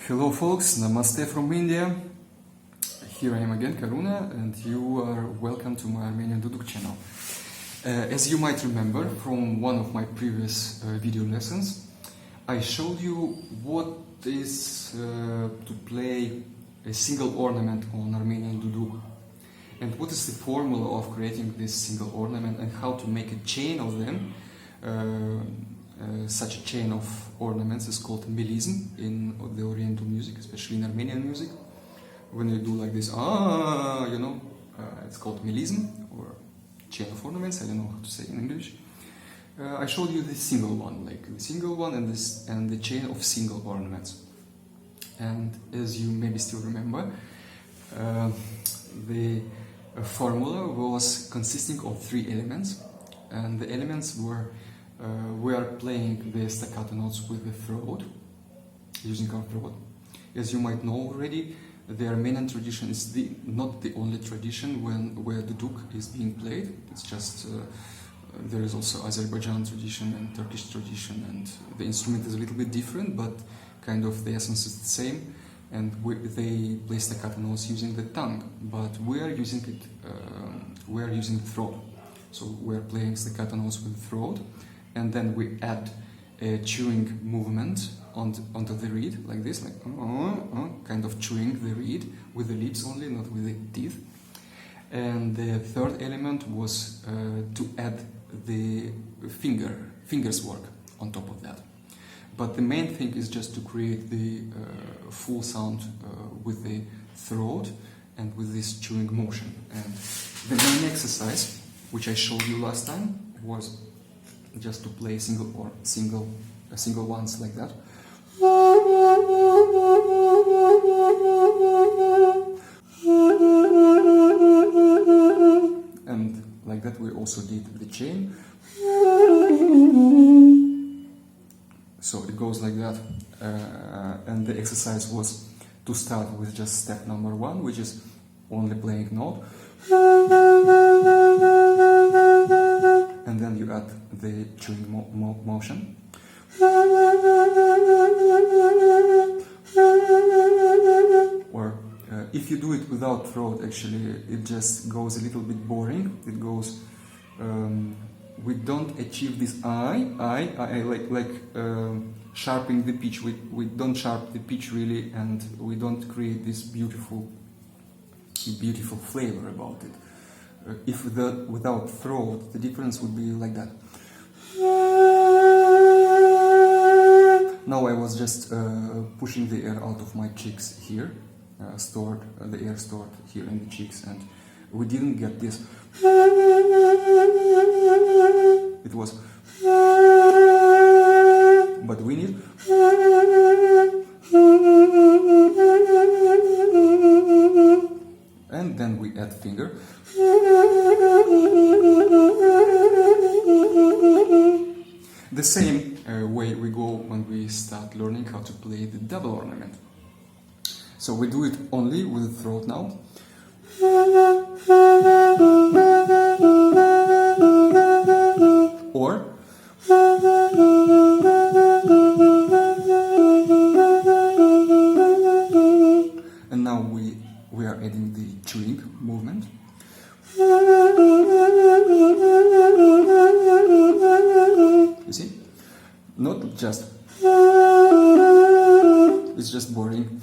Hello folks, Namaste from India. Here I am again, Karuna, and you are welcome to my Armenian Duduk channel. As you might remember from one of my previous video lessons, I showed you what is to play a single ornament on Armenian Duduk, and what is the formula of creating this single ornament and how to make a chain of them. Such a chain of ornaments is called melism in the Oriental music, especially in Armenian music. When you do like this, it's called melism or chain of ornaments. I don't know how to say in English. I showed you the single one, and the chain of single ornaments. And as you maybe still remember, the formula was consisting of three elements, and the elements were we are playing the staccato notes with the throat, using our throat. As you might know already, the Armenian tradition is not the only tradition where the duduk is being played. It's just there is also Azerbaijan tradition and Turkish tradition, and the instrument is a little bit different, but kind of the essence is the same. And they play staccato notes using the tongue, but we are using it. We are using the throat, so we are playing staccato notes with the throat. And then we add a chewing movement onto the reed, like this, like kind of chewing the reed with the lips only, not with the teeth. And the third element was to add the fingers work on top of that. But the main thing is just to create the full sound with the throat and with this chewing motion. And the main exercise, which I showed you last time, was just to play single ones like that. And like that we also did the chain. So it goes like that. And the exercise was to start with just step number one, which is only playing note. And then you add the chewing motion. Or if you do it without throat, actually it just goes a little bit boring. It goes, we don't achieve this like sharpening the pitch. We don't sharp the pitch really, and we don't create this beautiful flavor about it. If without throat, the difference would be like that. Now I was just pushing the air out of my cheeks here, the air stored here in the cheeks, and we didn't get this. It was, but we need. And then we add finger. The same way we go when we start learning how to play the double ornament. So we do it only with the throat now. Or and now we are adding the chewing movement. You see? Not just. It's just boring.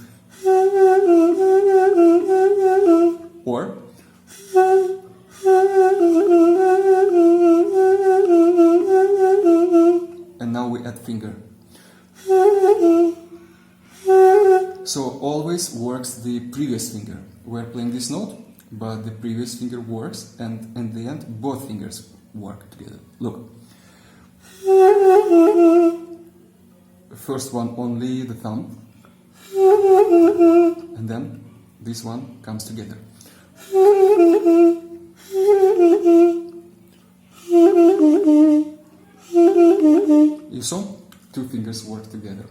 Or. And now we add finger. So always works the previous finger. We're playing this note, but the previous finger works, and in the end both fingers work together. Look. First one only the thumb, and then this one comes together. You saw? Two fingers work together.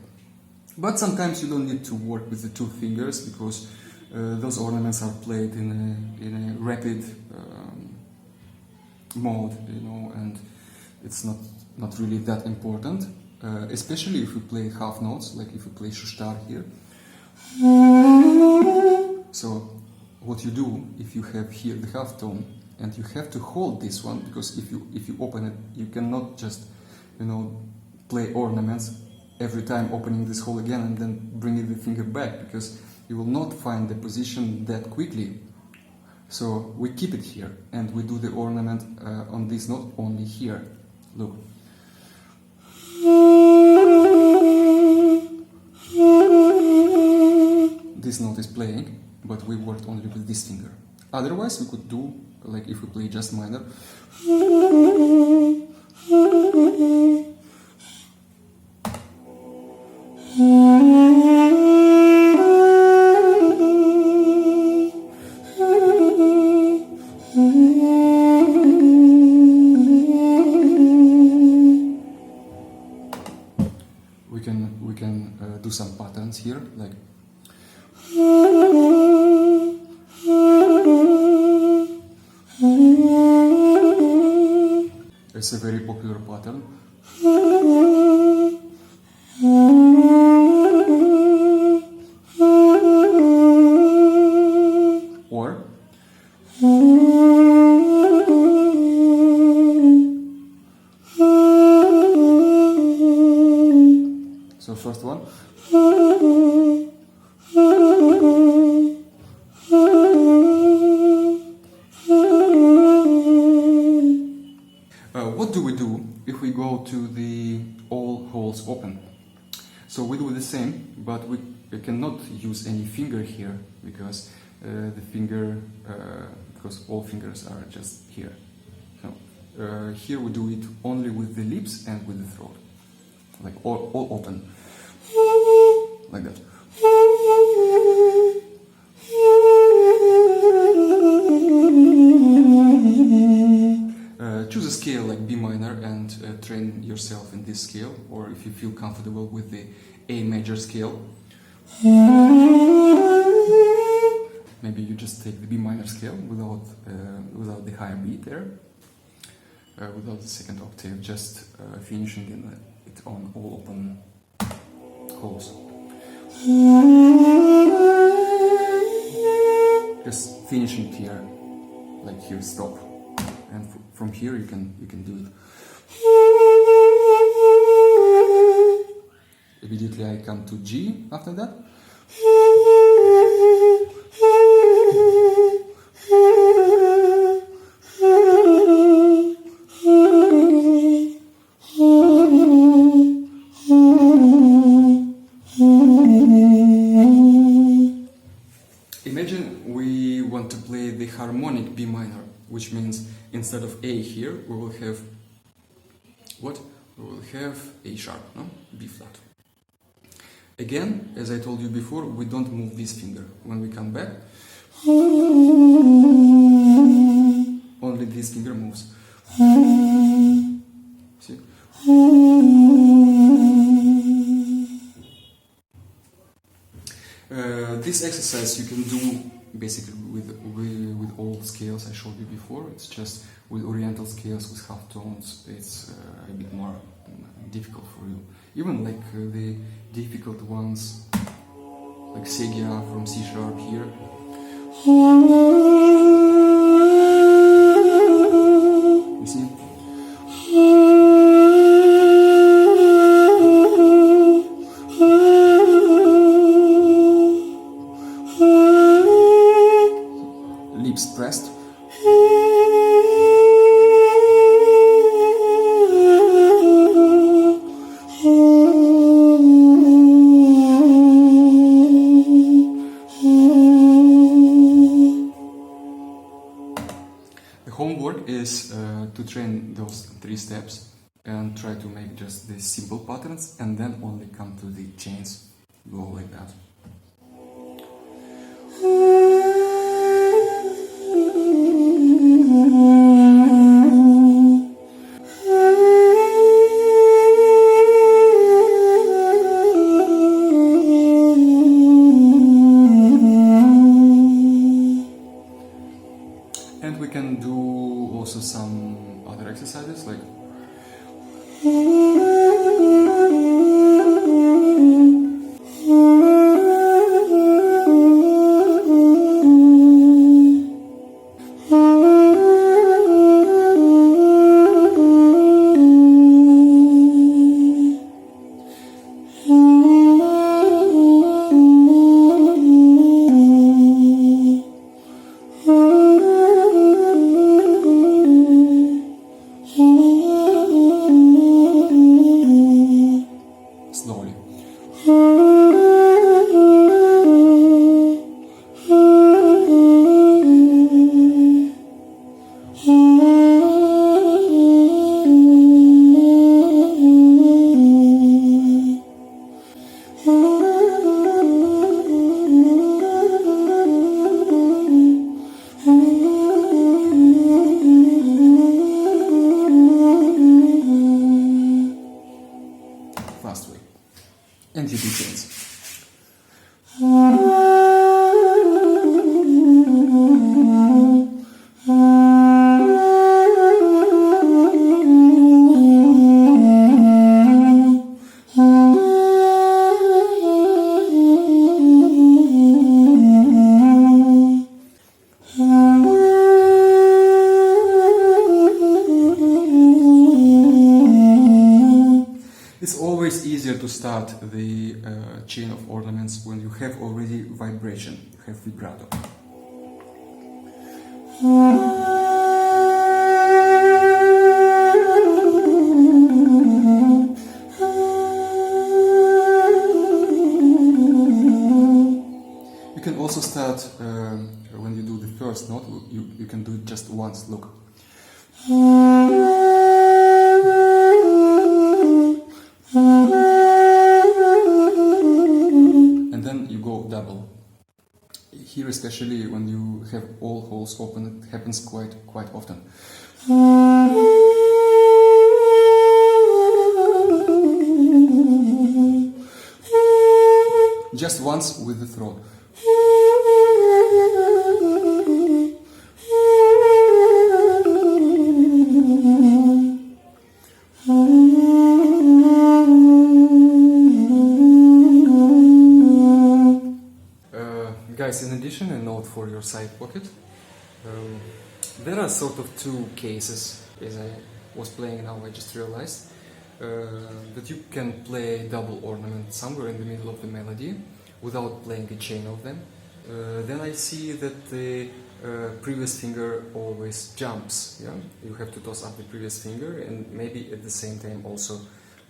But sometimes you don't need to work with the two fingers, because those ornaments are played in a rapid mode, and it's not really that important. Especially if you play half notes, like if you play shushtar here, So what you do, if you have here the half tone, and you have to hold this one, because if you open it, you cannot just, play ornaments every time opening this hole again and then bringing the finger back, because you will not find the position that quickly. So we keep it here and we do the ornament on this note only here. Look. This note is playing, but we worked only with this finger. Otherwise we could do, like if we play just minor, we can do some patterns here, like it's a very popular pattern. Or so first one. What do we do if we go to the all holes open? So we do the same, but we cannot use any finger here because because all fingers are just here. So here we do it only with the lips and with the throat, like all open, like that. Choose a scale like B minor and train yourself in this scale, or if you feel comfortable with the A major scale, maybe you just take the B minor scale without the higher beat there, without the second octave, just finishing it on all open holes. Just finishing here, like here, stop. And from here you can do it. Immediately I come to G after that. Imagine we want to play the harmonic B minor, which means instead of A here, we will have what? We will have A sharp, no? B flat. Again, as I told you before, we don't move this finger. When we come back, only this finger moves. See? This exercise you can do basically with all scales I showed you before. It's just with oriental scales, with half tones, it's a bit more difficult for you. Even like the difficult ones, like Segia from C sharp here. You see? Lips pressed. The homework is to train those 3 steps and try to make just the simple patterns and then only come to the chains. Go like that. And we can do also some other exercises like fast way. And you do chains. It's always easier to start the chain of ornaments when you have already vibration, you have vibrato. You can also start, when you do the first note, you can do it just once, look. Double. Here, especially when you have all holes open, it happens quite often. Just once with the throat. Guys, in addition, a note for your side pocket. There are sort of two cases, as I was playing now, I just realized, that you can play double ornament somewhere in the middle of the melody without playing a chain of them. Then I see that the previous finger always jumps. Yeah? You have to toss up the previous finger and maybe at the same time also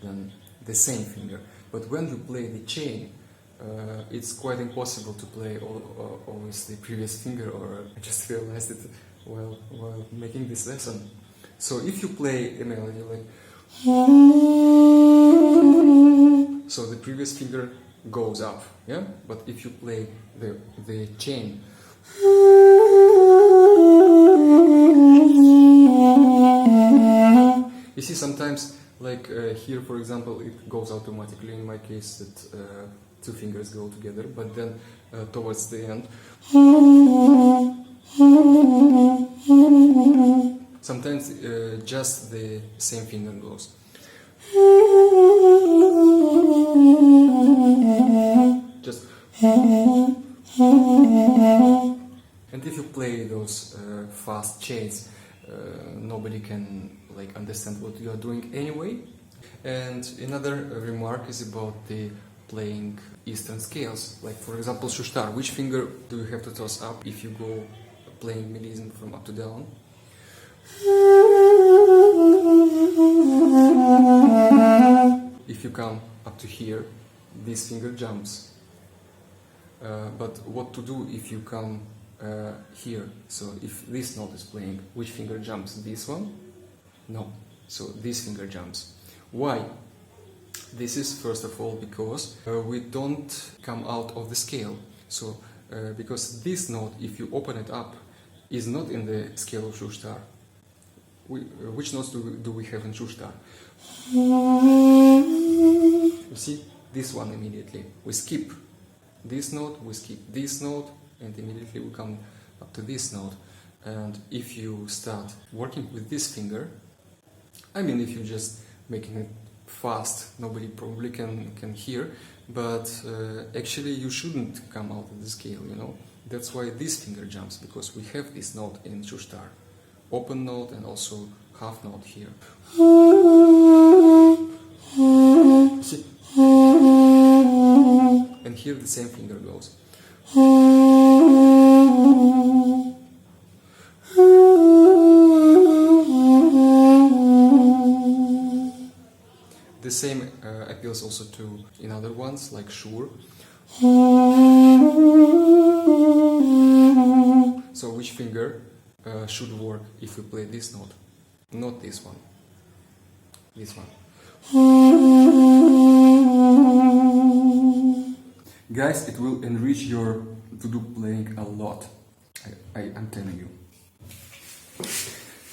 then the same finger. But when you play the chain, it's quite impossible to play always the previous finger, or I just realized it while making this lesson. So if you play a melody like, so the previous finger goes up, yeah? But if you play the chain, you see sometimes like here, for example, it goes automatically. In my case, that two fingers go together, but then towards the end, sometimes just the same finger goes. Just. And if you play those fast chains, nobody can like understand what you are doing anyway. And another remark is about the playing Eastern scales. Like for example, Shushtar. Which finger do you have to toss up if you go playing melism from up to down? If you come up to here, this finger jumps. But what to do if you come here? So if this note is playing, which finger jumps? This one? No. So this finger jumps. Why? This is first of all because we don't come out of the scale. So because this note, if you open it up, is not in the scale of Shushtar. Which notes do we have in Shushtar? You see this one immediately. We skip this note, we skip this note, and immediately we come up to this note. And if you start working with this finger, I mean, if you're just making it fast, nobody probably can hear, but actually you shouldn't come out of the scale, you know. That's why this finger jumps, because we have this note in Shushtar. Open note and also half note here. See? And here the same finger goes. The same appeals also to in other ones like Shur. So which finger should work if we play this note? Not this one. This one. Guys, it will enrich your to-do playing a lot. I'm telling you.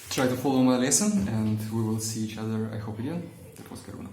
Try to follow my lesson and we will see each other, I hope, again. That was Karuna.